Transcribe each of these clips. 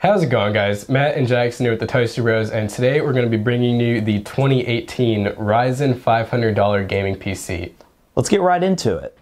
How's it going, guys? Matt and Jackson here with the Toasty Bros, and today we're going to be bringing you the 2018 Ryzen $500 gaming PC. Let's get right into it.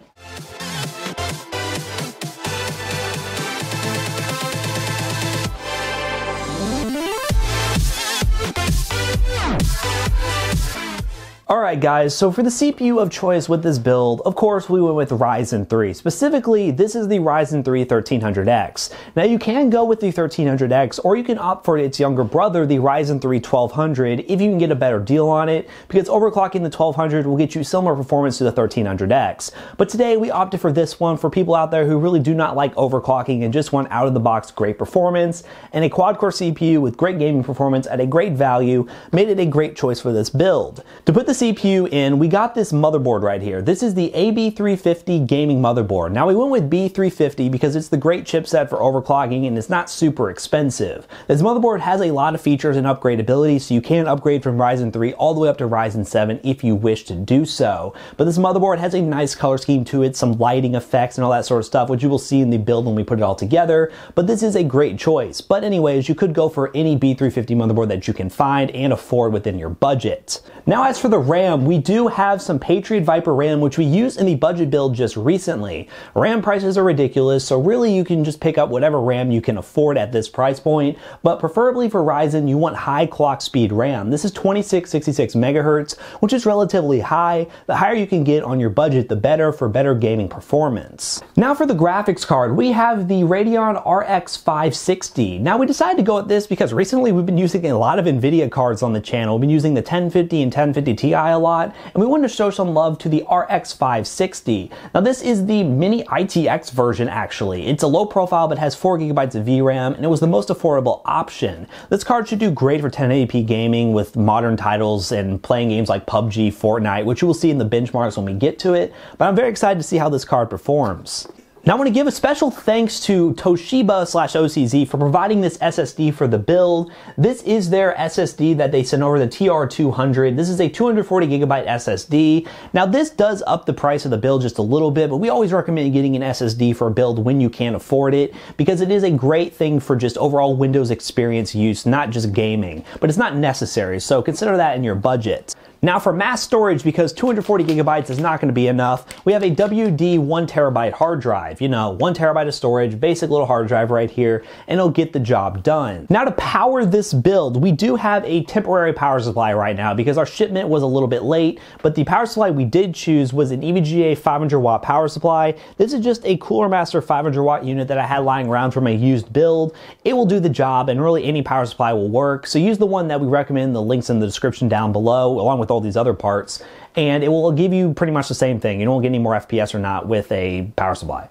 Alright guys, so for the CPU of choice with this build, of course we went with Ryzen 3. Specifically, this is the Ryzen 3 1300X. Now you can go with the 1300X, or you can opt for its younger brother, the Ryzen 3 1200, if you can get a better deal on it, because overclocking the 1200 will get you similar performance to the 1300X. But today we opted for this one for people out there who really do not like overclocking and just want out-of-the-box great performance, and a quad-core CPU with great gaming performance at a great value made it a great choice for this build. To put the CPU in, we got this motherboard right here. This is the AB350 gaming motherboard. Now we went with B350 because it's the great chipset for overclocking and it's not super expensive. This motherboard has a lot of features and upgradability, so you can upgrade from Ryzen 3 all the way up to Ryzen 7 if you wish to do so. But this motherboard has a nice color scheme to it, some lighting effects and all that sort of stuff, which you will see in the build when we put it all together. But this is a great choice. But anyways, you could go for any B350 motherboard that you can find and afford within your budget. Now as for the RAM, we do have some Patriot Viper RAM, which we used in the budget build just recently. RAM prices are ridiculous, so really you can just pick up whatever RAM you can afford at this price point, but preferably for Ryzen, you want high clock speed RAM. This is 2666 megahertz, which is relatively high. The higher you can get on your budget, the better for better gaming performance. Now for the graphics card, we have the Radeon RX 560. Now we decided to go with this because recently we've been using a lot of NVIDIA cards on the channel. We've been using the 1050 and 1050 Ti a lot, and we wanted to show some love to the RX 560. Now this is the mini ITX version actually. It's a low profile but has 4 gigabytes of VRAM, and it was the most affordable option. This card should do great for 1080p gaming with modern titles and playing games like PUBG, FORTNITE, which you will see in the benchmarks when we get to it, but I'm very excited to see how this card performs. Now I want to give a special thanks to Toshiba/OCZ for providing this SSD for the build. This is their SSD that they sent over, the TR200. This is a 240 gigabyte SSD. Now this does up the price of the build just a little bit, but we always recommend getting an SSD for a build when you can afford it, because it is a great thing for just overall Windows experience use, not just gaming, but it's not necessary, so consider that in your budget. Now for mass storage, because 240 gigabytes is not going to be enough, we have a WD 1 terabyte hard drive. You know, 1 terabyte of storage, basic little hard drive right here, and it'll get the job done. Now to power this build, we do have a temporary power supply right now because our shipment was a little bit late, but the power supply we did choose was an EVGA 500 watt power supply. This is just a Cooler Master 500 watt unit that I had lying around from a used build. It will do the job, and really any power supply will work, so use the one that we recommend. The link's in the description down below, along with all these other parts, and it will give you pretty much the same thing. You don't get any more FPS or not with a power supply.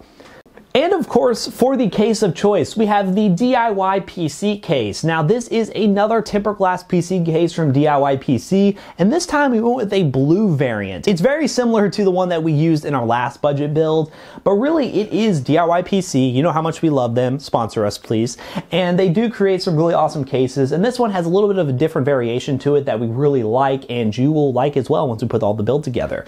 And of course, for the case of choice, we have the DIY PC case. Now this is another tempered glass PC case from DIY PC, and this time we went with a blue variant. It's very similar to the one that we used in our last budget build, but really it is DIY PC. You know how much we love them. Sponsor us, please. And they do create some really awesome cases, and this one has a little bit of a different variation to it that we really like, and you will like as well once we put all the build together.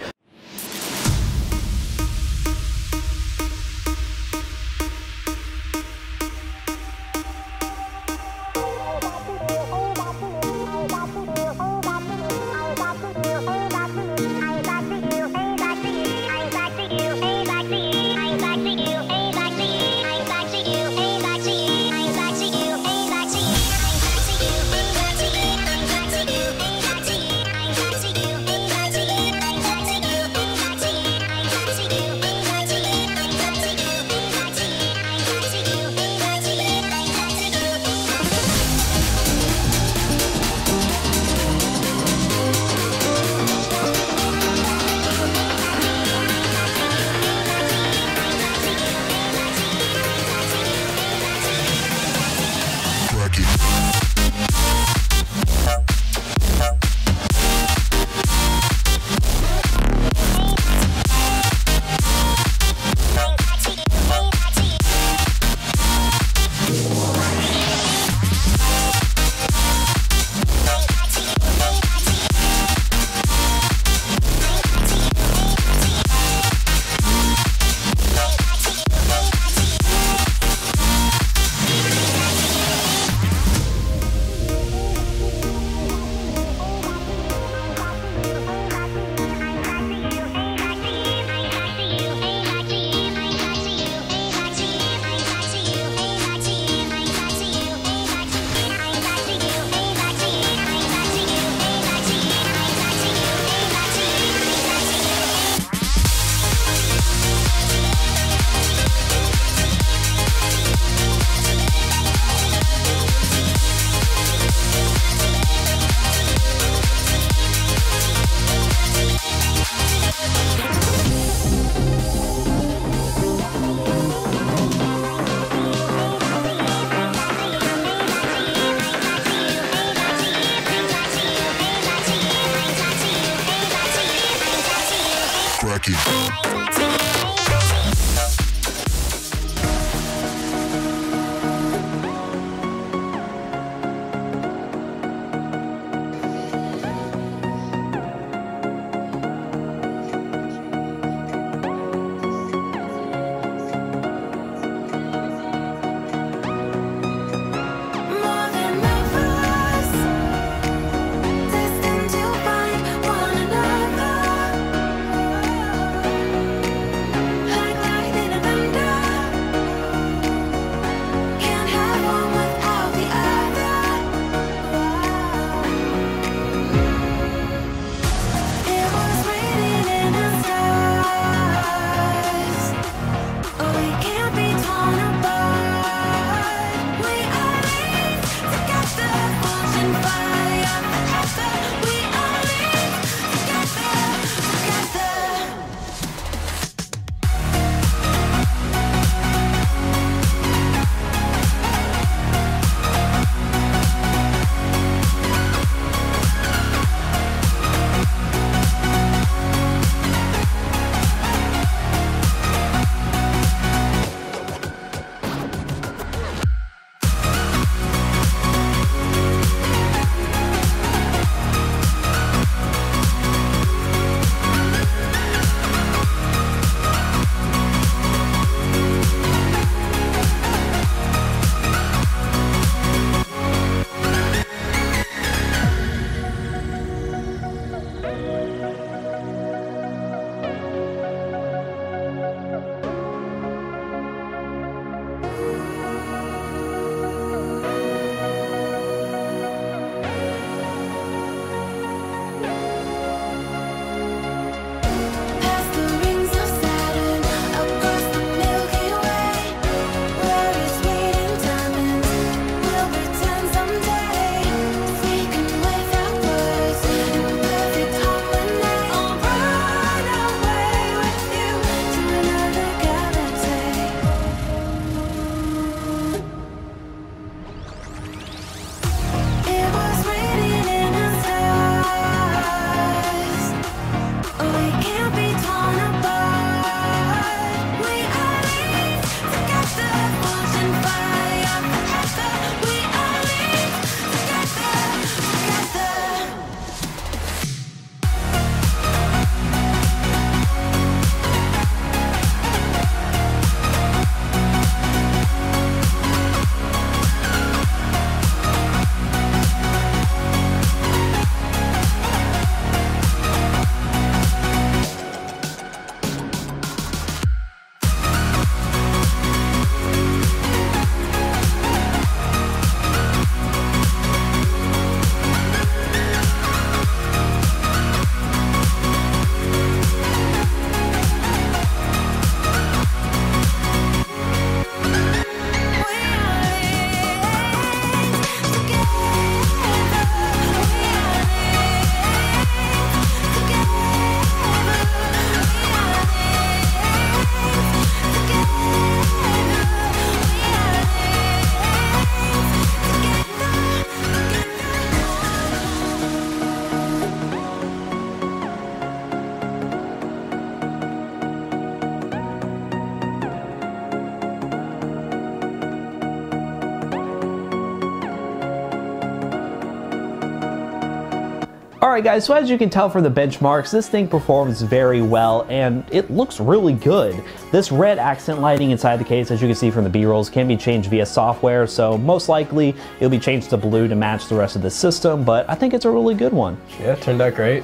Alright guys, so as you can tell from the benchmarks, this thing performs very well and it looks really good. This red accent lighting inside the case, as you can see from the B-rolls, can be changed via software, so most likely it'll be changed to blue to match the rest of the system, but I think it's a really good one. Yeah, it turned out great.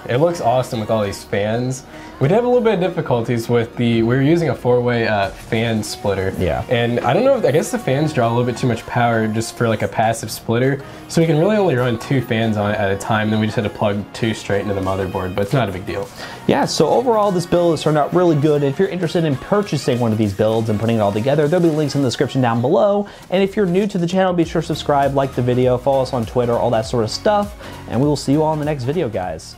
It looks awesome with all these fans. We did have a little bit of difficulties with we were using a 4-way fan splitter. Yeah. And I don't know, I guess the fans draw a little bit too much power just for like a passive splitter. So we can really only run 2 fans on it at a time. Then we just had to plug 2 straight into the motherboard, but it's not a big deal. Yeah, so overall this build has turned out really good. If you're interested in purchasing one of these builds and putting it all together, there'll be links in the description down below. And if you're new to the channel, be sure to subscribe, like the video, follow us on Twitter, all that sort of stuff. And we will see you all in the next video, guys.